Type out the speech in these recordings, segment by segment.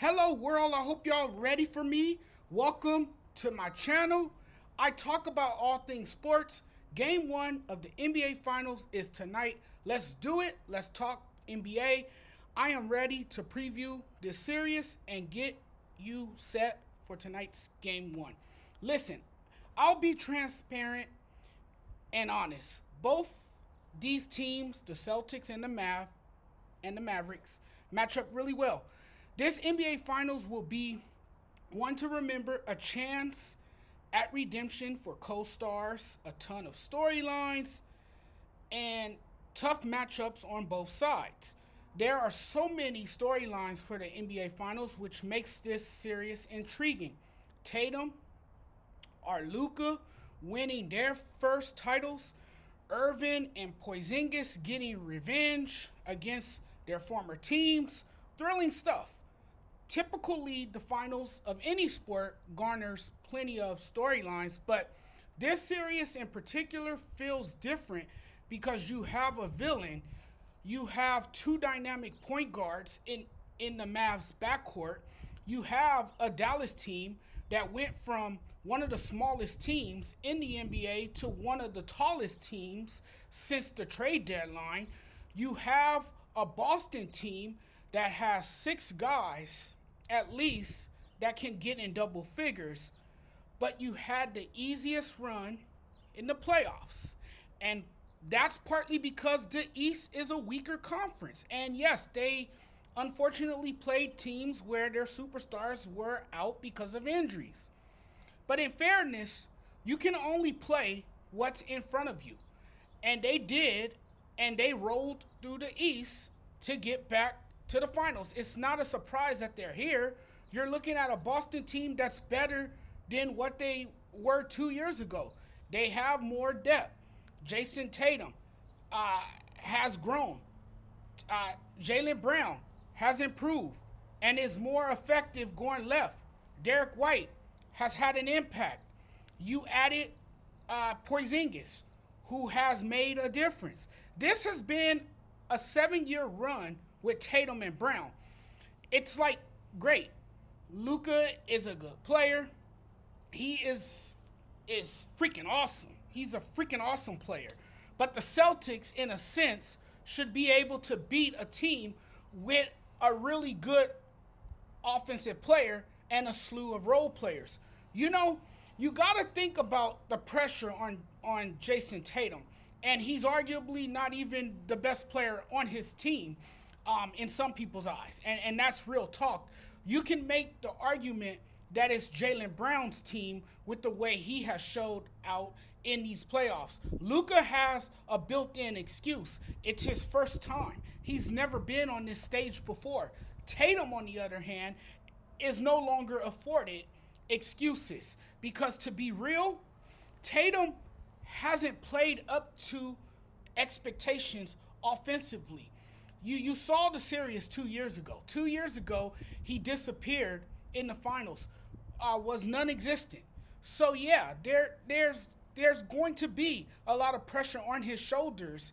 Hello world, I hope y'all ready for me. Welcome to my channel. I talk about all things sports. Game 1 of the NBA Finals is tonight. Let's do it. Let's talk NBA. I am ready to preview this series and get you set for tonight's Game 1. Listen, I'll be transparent and honest. Both these teams, the Celtics and the Mavericks, match up really well. This NBA Finals will be one to remember, a chance at redemption for co-stars, a ton of storylines, and tough matchups on both sides. There are so many storylines for the NBA Finals, which makes this series intriguing. Tatum or Luka winning their first titles, Irvin and Porzingis getting revenge against their former teams. Thrilling stuff. Typically, the finals of any sport garners plenty of storylines, but this series in particular feels different because you have a villain. You have two dynamic point guards in the Mavs backcourt. You have a Dallas team that went from one of the smallest teams in the NBA to one of the tallest teams since the trade deadline. You have a Boston team that has 6 guys at least that can get in double figures, but you had the easiest run in the playoffs. And that's partly because the East is a weaker conference. And yes, they unfortunately played teams where their superstars were out because of injuries. But in fairness, you can only play what's in front of you. And they did, and they rolled through the East to get back to the finals. It's not a surprise that they're here. You're looking at a Boston team that's better than what they were 2 years ago. They have more depth. Jason Tatum has grown. Jaylen Brown has improved and is more effective going left. Derek White has had an impact. You added Porzingis, who has made a difference. This has been a 7-year run with Tatum and Brown. It's like, great. Luka is a good player. He is freaking awesome. He's a freaking awesome player. But the Celtics, in a sense, should be able to beat a team with a really good offensive player and a slew of role players. You know, you got to think about the pressure on Jason Tatum. And he's arguably not even the best player on his team. In some people's eyes, and that's real talk. You can make the argument that it's Jaylen Brown's team with the way he has showed out in these playoffs. Luka has a built-in excuse. It's his first time. He's never been on this stage before. Tatum, on the other hand, is no longer afforded excuses because, to be real, Tatum hasn't played up to expectations offensively. You saw the series 2 years ago. 2 years ago, he disappeared in the finals, was non-existent. So yeah, there's going to be a lot of pressure on his shoulders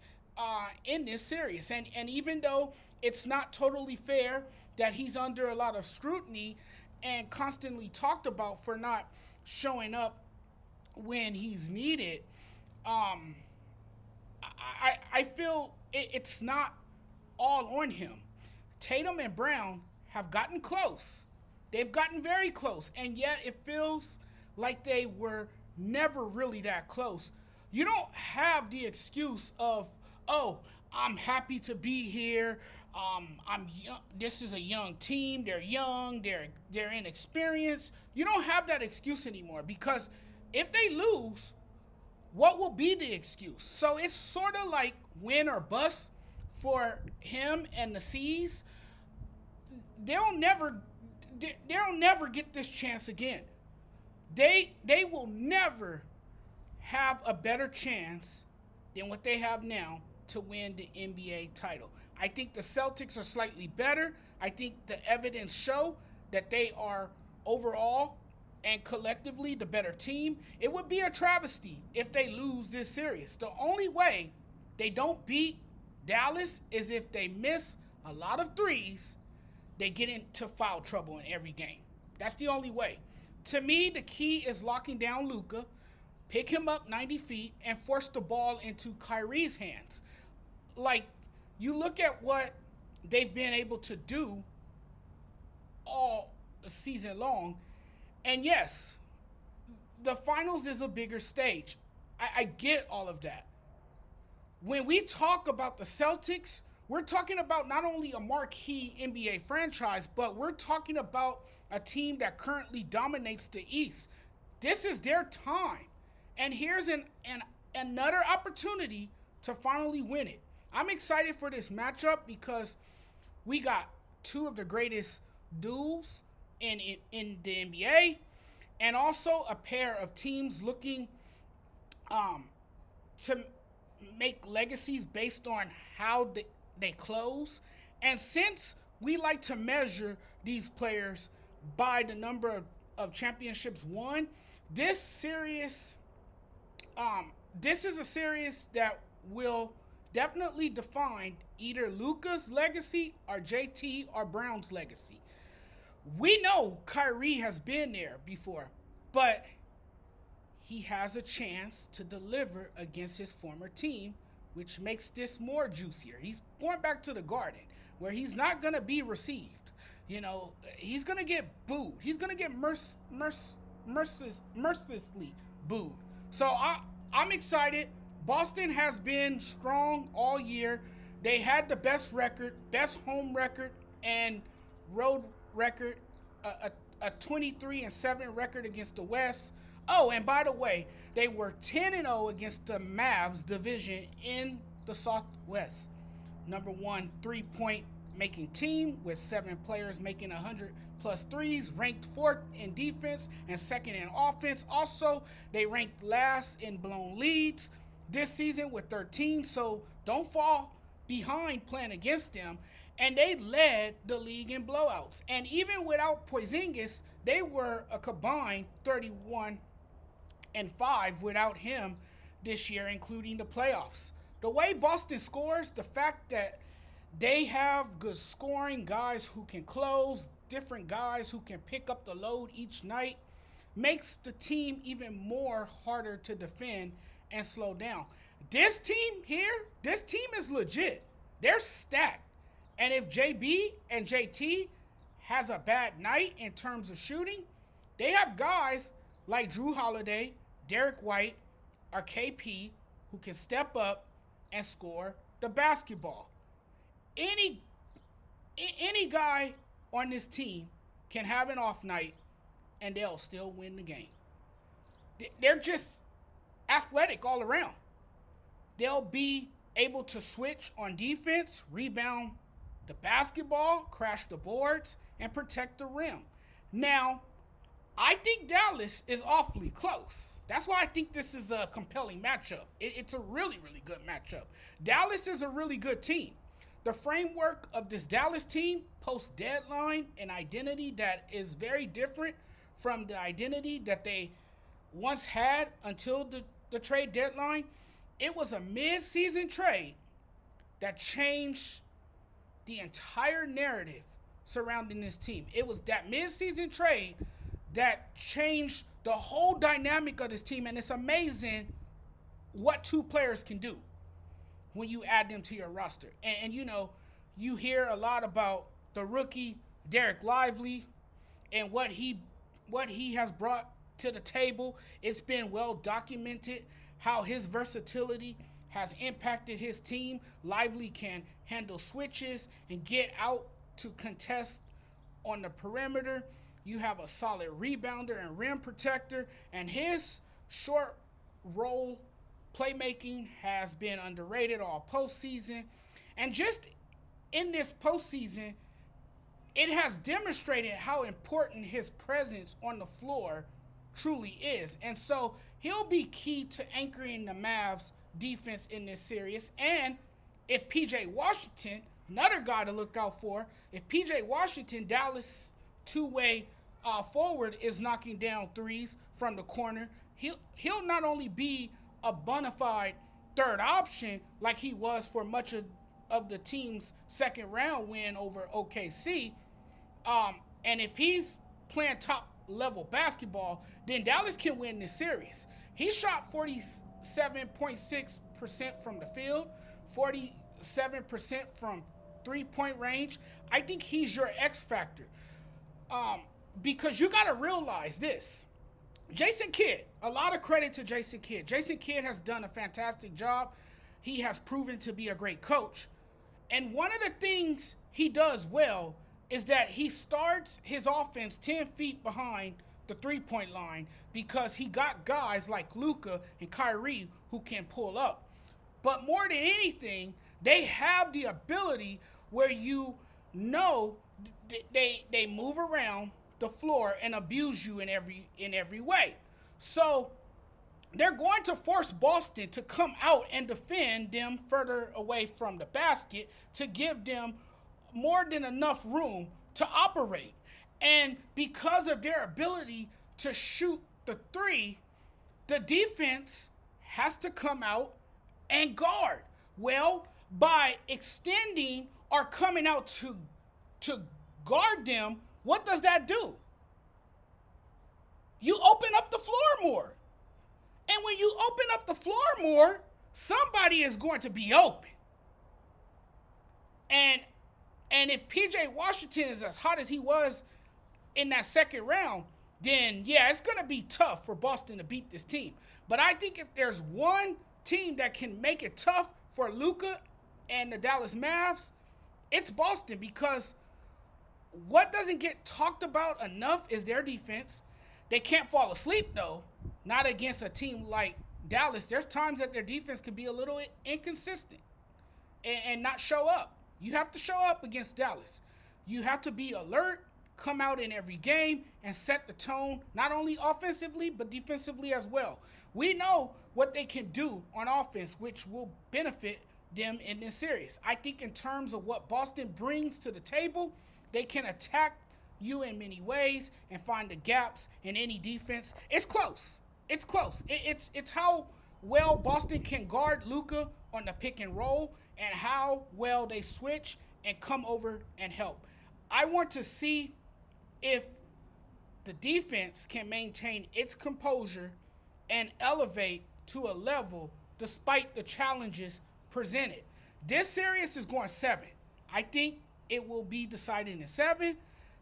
in this series. And even though it's not totally fair that he's under a lot of scrutiny and constantly talked about for not showing up when he's needed, I feel it's not all on him. Tatum and Brown have gotten close. They've gotten very close, and yet it feels like they were never really that close. You don't have the excuse of, oh, I'm happy to be here. I'm young. This is a young team. They're young. They're inexperienced. You don't have that excuse anymore, because if they lose, what will be the excuse? So it's sort of like win or bust for him and the C's. They'll never get this chance again. They will never have a better chance than what they have now to win the NBA title. I think the Celtics are slightly better. I think the evidence show that they are overall and collectively the better team. It would be a travesty if they lose this series. The only way they don't beat Dallas is if they miss a lot of threes they get into foul trouble in every game. That's the only way. To me, the key is locking down Luka, pick him up 90 feet, and force the ball into Kyrie's hands. Like, you look at what they've been able to do all season long, and yes, the finals is a bigger stage. I get all of that. When we talk about the Celtics, we're talking about not only a marquee NBA franchise, but we're talking about a team that currently dominates the East. This is their time. And here's another opportunity to finally win it. I'm excited for this matchup because we got two of the greatest duels in the NBA, and also a pair of teams looking to make legacies based on how they close. And since we like to measure these players by the number of championships won, this is a series that will definitely define either Luka's legacy or JT or Brown's legacy. We know Kyrie has been there before, but he has a chance to deliver against his former team, which makes this more juicier. He's going back to the Garden, where he's not going to be received. You know, he's going to get booed. He's going to get mercilessly booed. So I'm excited. Boston has been strong all year. They had the best record, best home record and road record, a 23-7 record against the West. Oh, and by the way, they were 10-0 against the Mavs division in the Southwest. Number one three-point making team with 7 players making 100+ threes, ranked 4th in defense and 2nd in offense. Also, they ranked last in blown leads this season with 13, so don't fall behind playing against them. And they led the league in blowouts. And even without Porzingis, they were a combined 31-5 without him this year, including the playoffs. The way Boston scores, the fact that they have good scoring guys who can close, different guys who can pick up the load each night, makes the team even more harder to defend and slow down. This team is legit. They're stacked. And if JB and JT has a bad night in terms of shooting, they have guys like Drew Holiday, Derek White, or KP who can step up and score the basketball. Any guy on this team can have an off night and they'll still win the game. They're just athletic all around. They'll be able to switch on defense, rebound the basketball, crash the boards, and protect the rim. Now, I think Dallas is awfully close. That's why I think this is a compelling matchup. It's a really, really good matchup. Dallas is a really good team. The framework of this Dallas team post-deadline, an identity that is very different from the identity that they once had until the trade deadline. It was a mid-season trade that changed the entire narrative surrounding this team. It was that mid-season trade that changed the whole dynamic of this team, and it's amazing what two players can do when you add them to your roster. And you know, you hear a lot about the rookie Derek Lively and what he has brought to the table. It's been well documented how his versatility has impacted his team. Lively can handle switches and get out to contest on the perimeter. You have a solid rebounder and rim protector, and his short roll playmaking has been underrated all postseason. And just in this postseason, it has demonstrated how important his presence on the floor truly is. And so he'll be key to anchoring the Mavs defense in this series. And if PJ Washington, another guy to look out for, if PJ Washington, Dallas two-way forward, is knocking down threes from the corner, he'll not only be a bona fide third option like he was for much of the team's second round win over OKC, And if he's playing top level basketball, then Dallas can win this series. He shot 47.6% from the field, 47% from 3-point range. I think he's your X factor. Because you got to realize this. Jason Kidd, a lot of credit to Jason Kidd. Jason Kidd has done a fantastic job. He has proven to be a great coach. And one of the things he does well is that he starts his offense 10 feet behind the three-point line because he got guys like Luka and Kyrie who can pull up. But more than anything, they have the ability where you know they move around the floor and abuse you in every way. So they're going to force Boston to come out and defend them further away from the basket to give them more than enough room to operate. And because of their ability to shoot the three, the defense has to come out and guard. Well, by extending or coming out to guard them, what does that do? You open up the floor more. And when you open up the floor more, somebody is going to be open. And if PJ Washington is as hot as he was in that second round, then yeah, it's going to be tough for Boston to beat this team. But I think if there's one team that can make it tough for Luka and the Dallas Mavs, it's Boston, because what doesn't get talked about enough is their defense. They can't fall asleep, though. Not against a team like Dallas. There's times that their defense can be a little inconsistent and not show up. You have to show up against Dallas. You have to be alert, come out in every game, and set the tone, not only offensively, but defensively as well. We know what they can do on offense, which will benefit them in this series. I think in terms of what Boston brings to the table, they can attack you in many ways and find the gaps in any defense. It's close. It's close. It's how well Boston can guard Luka on the pick and roll and how well they switch and come over and help. I want to see if the defense can maintain its composure and elevate to a level despite the challenges presented. This series is going 7. I think it will be decided in 7.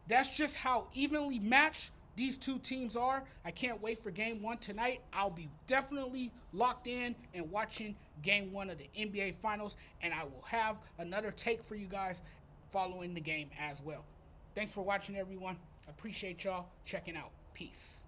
That's just how evenly matched these two teams are. I can't wait for game 1 tonight. I'll be definitely locked in and watching game 1 of the NBA Finals, and I will have another take for you guys following the game as well. Thanks for watching, everyone. Appreciate y'all checking out. Peace.